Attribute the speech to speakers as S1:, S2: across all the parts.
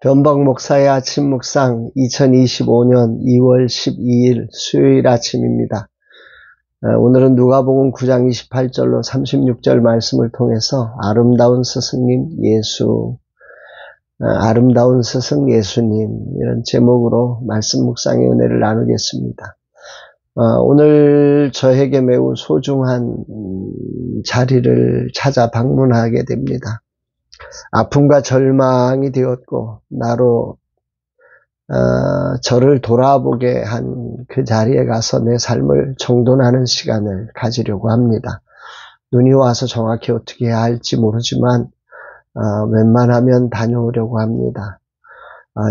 S1: 변박 목사의 아침 묵상 2025년 2월 12일 수요일 아침입니다. 오늘은 누가복음 9장 28절로 36절 말씀을 통해서 아름다운 스승님 예수, 아름다운 스승 예수님 이런 제목으로 말씀 묵상의 은혜를 나누겠습니다. 오늘 저에게 매우 소중한 자리를 찾아 방문하게 됩니다. 아픔과 절망이 되었고 나로 저를 돌아보게 한 그 자리에 가서 내 삶을 정돈하는 시간을 가지려고 합니다. 눈이 와서 정확히 어떻게 해야 할지 모르지만 웬만하면 다녀오려고 합니다.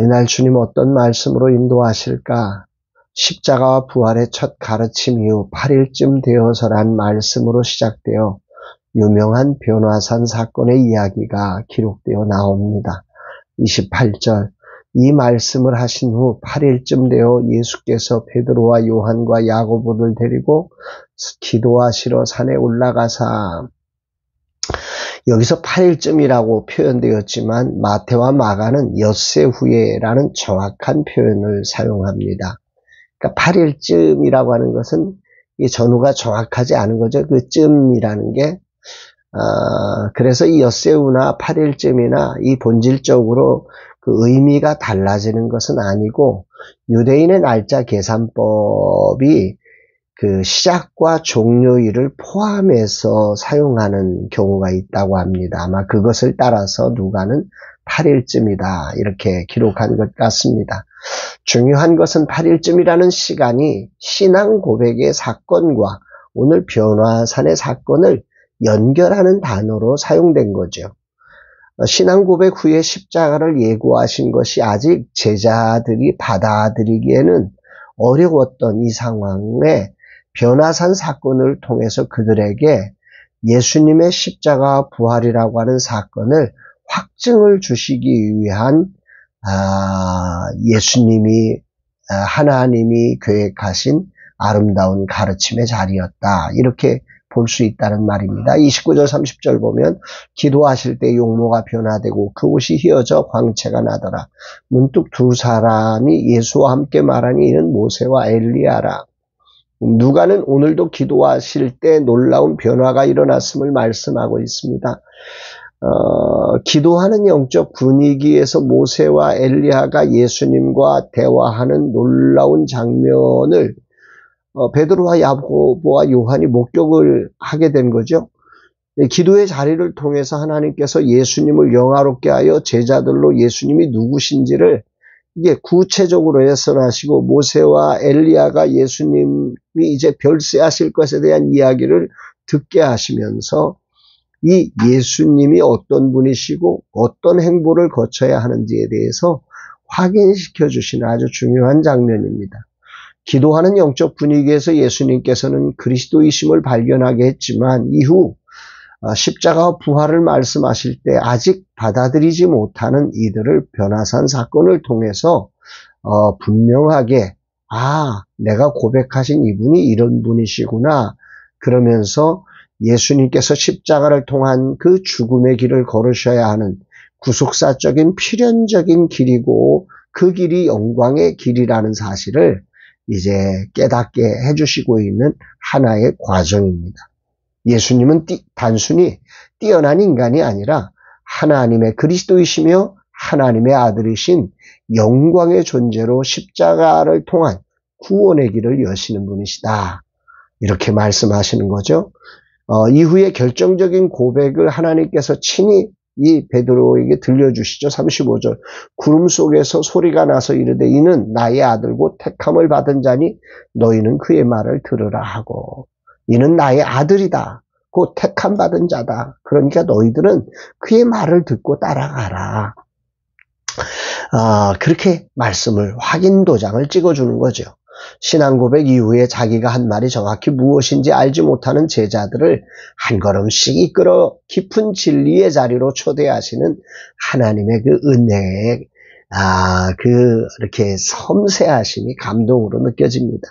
S1: 이날 주님 어떤 말씀으로 인도하실까? 십자가와 부활의 첫 가르침 이후 8일쯤 되어서란 말씀으로 시작되어 유명한 변화산 사건의 이야기가 기록되어 나옵니다. 28절 이 말씀을 하신 후 8일쯤 되어 예수께서 베드로와 요한과 야고보를 데리고 기도하시러 산에 올라가사 여기서 8일쯤이라고 표현되었지만 마태와 마가는 엿새 후에라는 정확한 표현을 사용합니다. 그러니까 8일쯤이라고 하는 것은 이 전후가 정확하지 않은 거죠. 그 쯤이라는 게 그래서 이 엿새 후나 8일쯤이나 이 본질적으로 그 의미가 달라지는 것은 아니고 유대인의 날짜 계산법이 그 시작과 종료일을 포함해서 사용하는 경우가 있다고 합니다. 아마 그것을 따라서 누가는 8일쯤이다 이렇게 기록한 것 같습니다. 중요한 것은 8일쯤이라는 시간이 신앙 고백의 사건과 오늘 변화산의 사건을 연결하는 단어로 사용된 거죠. 신앙 고백 후에 십자가를 예고하신 것이 아직 제자들이 받아들이기에는 어려웠던 이 상황에 변화산 사건을 통해서 그들에게 예수님의 십자가 부활이라고 하는 사건을 확증을 주시기 위한 예수님이 하나님이 계획하신 아름다운 가르침의 자리였다. 이렇게 볼 수 있다는 말입니다. 29절 30절 보면 기도하실 때 용모가 변화되고 그 옷이 휘어져 광채가 나더라. 문득 두 사람이 예수와 함께 말하니 이는 모세와 엘리야라. 누가는 오늘도 기도하실 때 놀라운 변화가 일어났음을 말씀하고 있습니다. 기도하는 영적 분위기에서 모세와 엘리야가 예수님과 대화하는 놀라운 장면을 베드로와 야고보와 요한이 목격을 하게 된 거죠. 기도의 자리를 통해서 하나님께서 예수님을 영화롭게 하여 제자들로 예수님이 누구신지를 이게 구체적으로 예언하시고 모세와 엘리야가 예수님이 이제 별세하실 것에 대한 이야기를 듣게 하시면서 이 예수님이 어떤 분이시고 어떤 행보를 거쳐야 하는지에 대해서 확인시켜 주시는 아주 중요한 장면입니다. 기도하는 영적 분위기에서 예수님께서는 그리스도이심을 발견하게 했지만 이후 십자가와 부활을 말씀하실 때 아직 받아들이지 못하는 이들을 변화산 사건을 통해서 분명하게 내가 고백하신 이분이 이런 분이시구나 그러면서 예수님께서 십자가를 통한 그 죽음의 길을 걸으셔야 하는 구속사적인 필연적인 길이고 그 길이 영광의 길이라는 사실을 이제 깨닫게 해주시고 있는 하나의 과정입니다. 예수님은 단순히 뛰어난 인간이 아니라 하나님의 그리스도이시며 하나님의 아들이신 영광의 존재로 십자가를 통한 구원의 길을 여시는 분이시다. 이렇게 말씀하시는 거죠. 이후에 결정적인 고백을 하나님께서 친히 이 베드로에게 들려주시죠. 35절 구름 속에서 소리가 나서 이르되 이는 나의 아들고 택함을 받은 자니 너희는 그의 말을 들으라 하고 이는 나의 아들이다. 곧 택함 받은 자다. 그러니까 너희들은 그의 말을 듣고 따라가라. 그렇게 말씀을 확인 도장을 찍어주는 거죠. 신앙 고백 이후에 자기가 한 말이 정확히 무엇인지 알지 못하는 제자들을 한 걸음씩 이끌어 깊은 진리의 자리로 초대하시는 하나님의 그 은혜의 이렇게 섬세하심이 감동으로 느껴집니다.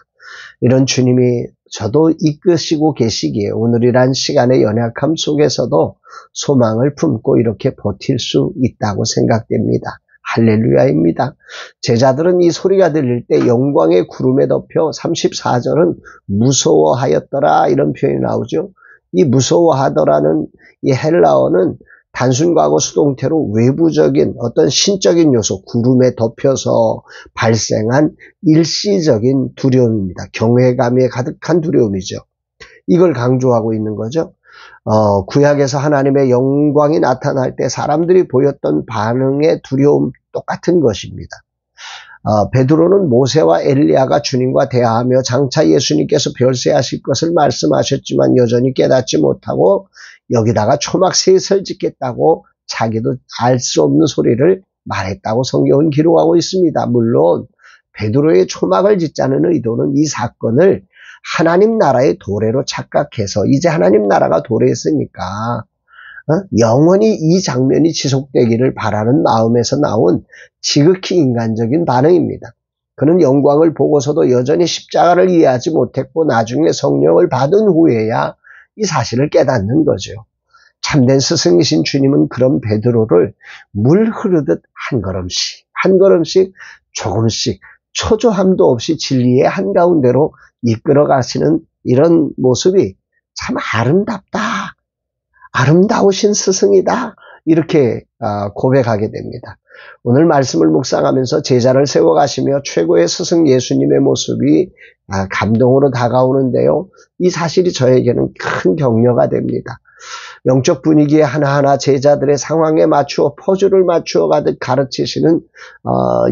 S1: 이런 주님이 저도 이끄시고 계시기에 오늘이란 시간의 연약함 속에서도 소망을 품고 이렇게 버틸 수 있다고 생각됩니다. 할렐루야입니다. 제자들은 이 소리가 들릴 때 영광의 구름에 덮여 34절은 무서워하였더라 이런 표현이 나오죠. 이 무서워하더라는 이 헬라어는 단순 과거 수동태로 외부적인 어떤 신적인 요소, 구름에 덮여서 발생한 일시적인 두려움입니다. 경외감에 가득한 두려움이죠. 이걸 강조하고 있는 거죠. 구약에서 하나님의 영광이 나타날 때 사람들이 보였던 반응의 두려움 똑같은 것입니다. 베드로는 모세와 엘리야가 주님과 대화하며 장차 예수님께서 별세하실 것을 말씀하셨지만 여전히 깨닫지 못하고 여기다가 초막셋을 짓겠다고 자기도 알 수 없는 소리를 말했다고 성경은 기록하고 있습니다. 물론 베드로의 초막을 짓자는 의도는 이 사건을 하나님 나라의 도래로 착각해서 이제 하나님 나라가 도래했으니까 영원히 이 장면이 지속되기를 바라는 마음에서 나온 지극히 인간적인 반응입니다. 그는 영광을 보고서도 여전히 십자가를 이해하지 못했고 나중에 성령을 받은 후에야 이 사실을 깨닫는 거죠. 참된 스승이신 주님은 그런 베드로를 물 흐르듯 한 걸음씩 조금씩 초조함도 없이 진리의 한가운데로 이끌어 가시는 이런 모습이 참 아름답다. 아름다우신 스승이다. 이렇게 고백하게 됩니다. 오늘 말씀을 묵상하면서 제자를 세워가시며 최고의 스승 예수님의 모습이 감동으로 다가오는데요. 이 사실이 저에게는 큰 격려가 됩니다. 영적 분위기에 하나하나 제자들의 상황에 맞추어 포즈를 맞추어 가듯 가르치시는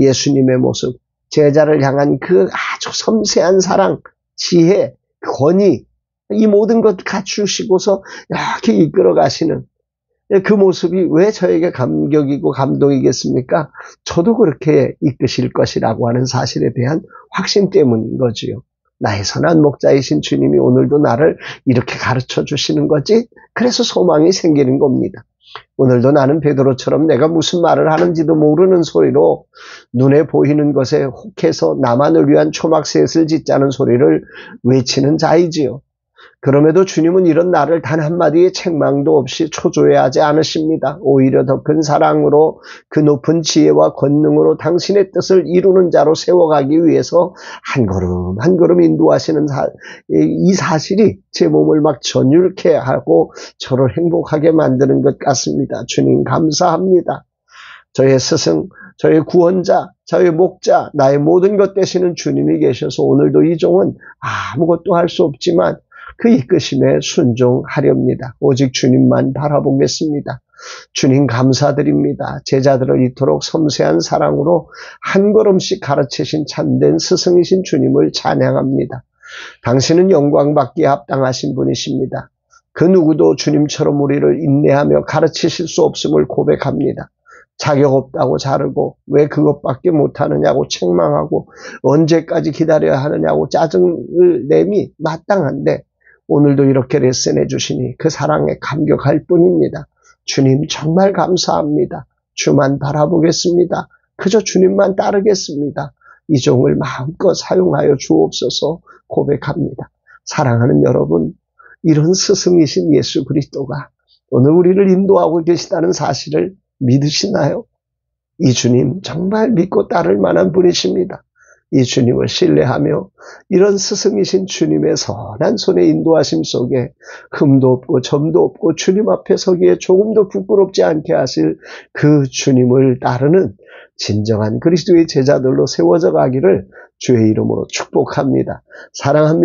S1: 예수님의 모습, 제자를 향한 그 아주 섬세한 사랑, 지혜, 권위, 이 모든 것 갖추시고서 이렇게 이끌어 가시는 그 모습이 왜 저에게 감격이고 감동이겠습니까? 저도 그렇게 이끄실 것이라고 하는 사실에 대한 확신 때문인 거지요. 나의 선한 목자이신 주님이 오늘도 나를 이렇게 가르쳐 주시는 거지? 그래서 소망이 생기는 겁니다. 오늘도 나는 베드로처럼 내가 무슨 말을 하는지도 모르는 소리로 눈에 보이는 것에 혹해서 나만을 위한 초막셋을 짓자는 소리를 외치는 자이지요. 그럼에도 주님은 이런 나를 단 한마디의 책망도 없이 초조해하지 않으십니다. 오히려 더 큰 사랑으로 그 높은 지혜와 권능으로 당신의 뜻을 이루는 자로 세워가기 위해서 한 걸음 한 걸음 인도하시는 이 사실이 제 몸을 막 전율케 하고 저를 행복하게 만드는 것 같습니다. 주님 감사합니다. 저의 스승, 저의 구원자, 저의 목자, 나의 모든 것 되시는 주님이 계셔서 오늘도 이 종은 아무것도 할 수 없지만 그 이끄심에 순종하렵니다. 오직 주님만 바라보겠습니다. 주님 감사드립니다. 제자들을 이토록 섬세한 사랑으로 한 걸음씩 가르치신 참된 스승이신 주님을 찬양합니다. 당신은 영광받기에 합당하신 분이십니다. 그 누구도 주님처럼 우리를 인내하며 가르치실 수 없음을 고백합니다. 자격 없다고 자르고 왜 그것밖에 못하느냐고 책망하고 언제까지 기다려야 하느냐고 짜증을 내미 마땅한데 오늘도 이렇게 레슨해 주시니 그 사랑에 감격할 뿐입니다. 주님 정말 감사합니다. 주만 바라보겠습니다. 그저 주님만 따르겠습니다. 이 종을 마음껏 사용하여 주옵소서 고백합니다. 사랑하는 여러분, 이런 스승이신 예수 그리스도가 오늘 우리를 인도하고 계시다는 사실을 믿으시나요? 이 주님 정말 믿고 따를 만한 분이십니다. 이 주님을 신뢰하며 이런 스승이신 주님의 선한 손의 인도하심 속에 흠도 없고 점도 없고 주님 앞에 서기에 조금도 부끄럽지 않게 하실 그 주님을 따르는 진정한 그리스도의 제자들로 세워져 가기를 주의 이름으로 축복합니다. 사랑합니다.